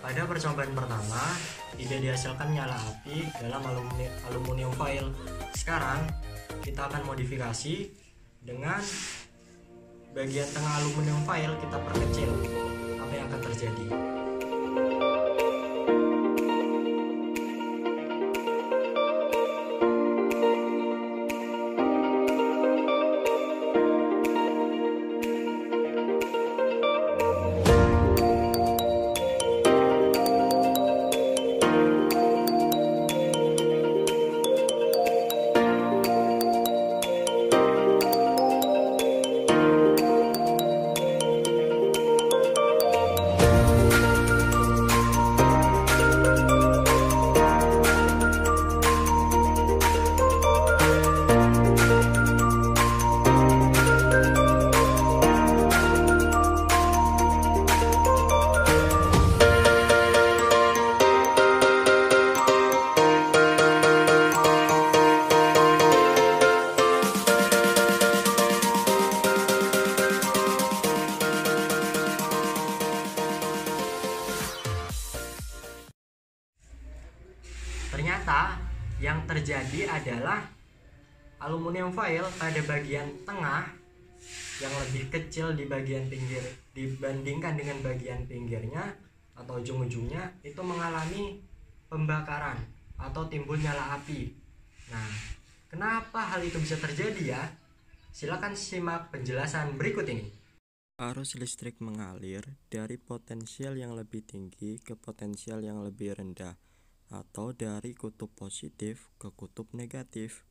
Pada percobaan pertama, tidak dihasilkan nyala api dalam aluminium foil. Sekarang, kita akan modifikasi dengan bagian tengah aluminium foil kita perkecil. Apa yang akan terjadi? Ternyata yang terjadi adalah aluminium foil pada bagian tengah yang lebih kecil di bagian pinggir dibandingkan dengan bagian pinggirnya atau ujung-ujungnya itu mengalami pembakaran atau timbul nyala api. Nah, kenapa hal itu bisa terjadi ya? Silakan simak penjelasan berikut ini. Arus listrik mengalir dari potensial yang lebih tinggi ke potensial yang lebih rendah, atau dari kutub positif ke kutub negatif.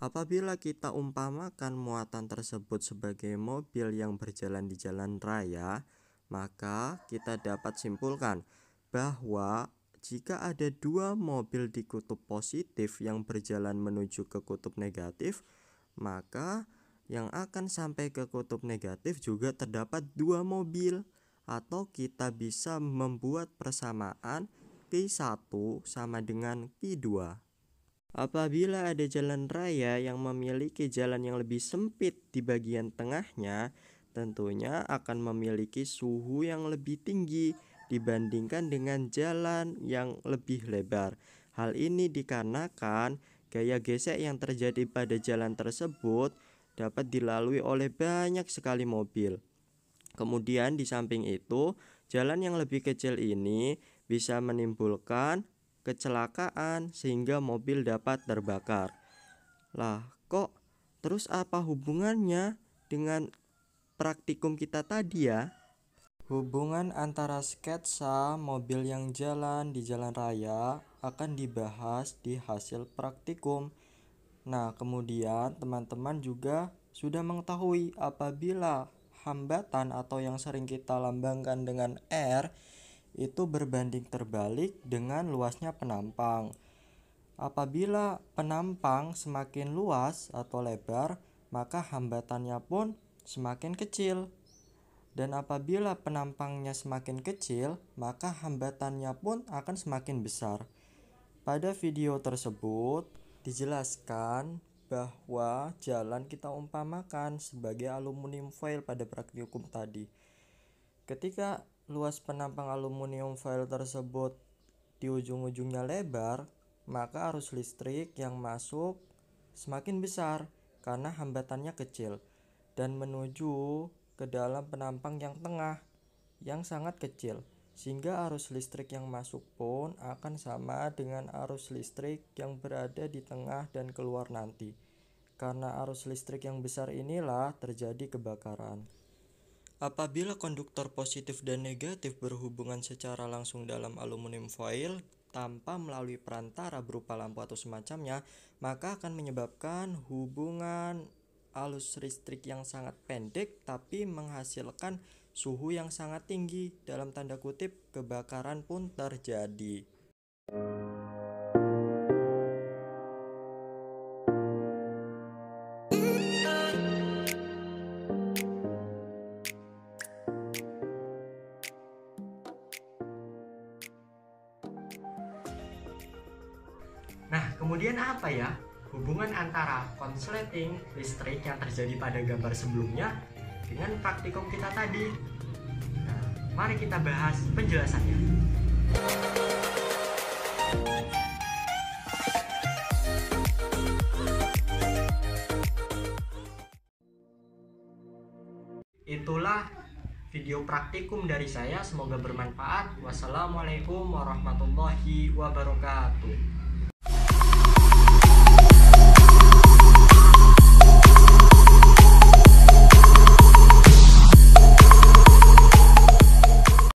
Apabila kita umpamakan muatan tersebut sebagai mobil yang berjalan di jalan raya, maka kita dapat simpulkan bahwa jika ada dua mobil di kutub positif yang berjalan menuju ke kutub negatif, maka yang akan sampai ke kutub negatif juga terdapat dua mobil, atau kita bisa membuat persamaan Q1 sama dengan Q2. Apabila ada jalan raya yang memiliki jalan yang lebih sempit di bagian tengahnya, tentunya akan memiliki suhu yang lebih tinggi dibandingkan dengan jalan yang lebih lebar. Hal ini dikarenakan gaya gesek yang terjadi pada jalan tersebut dapat dilalui oleh banyak sekali mobil. Kemudian di samping itu, jalan yang lebih kecil ini bisa menimbulkan kecelakaan sehingga mobil dapat terbakar. Lah, kok terus apa hubungannya dengan praktikum kita tadi ya? Hubungan antara sketsa mobil yang jalan di jalan raya akan dibahas di hasil praktikum. Nah, kemudian teman-teman juga sudah mengetahui apabila hambatan atau yang sering kita lambangkan dengan R itu berbanding terbalik dengan luasnya penampang. Apabila penampang semakin luas atau lebar, maka hambatannya pun semakin kecil. Dan apabila penampangnya semakin kecil, maka hambatannya pun akan semakin besar. Pada video tersebut dijelaskan bahwa jalan kita umpamakan sebagai aluminium foil pada praktikum tadi. Ketika luas penampang aluminium foil tersebut di ujung-ujungnya lebar, maka arus listrik yang masuk semakin besar karena hambatannya kecil dan menuju ke dalam penampang yang tengah yang sangat kecil, sehingga arus listrik yang masuk pun akan sama dengan arus listrik yang berada di tengah dan keluar nanti. Karena arus listrik yang besar inilah terjadi kebakaran. Apabila konduktor positif dan negatif berhubungan secara langsung dalam aluminium foil tanpa melalui perantara berupa lampu atau semacamnya, maka akan menyebabkan hubungan arus listrik yang sangat pendek tapi menghasilkan suhu yang sangat tinggi, dalam tanda kutip kebakaran pun terjadi. Nah, kemudian apa ya hubungan antara konsleting listrik yang terjadi pada gambar sebelumnya dengan praktikum kita tadi? Nah, mari kita bahas penjelasannya. itulah video praktikum dari saya, semoga bermanfaat. Wassalamualaikum warahmatullahi wabarakatuh.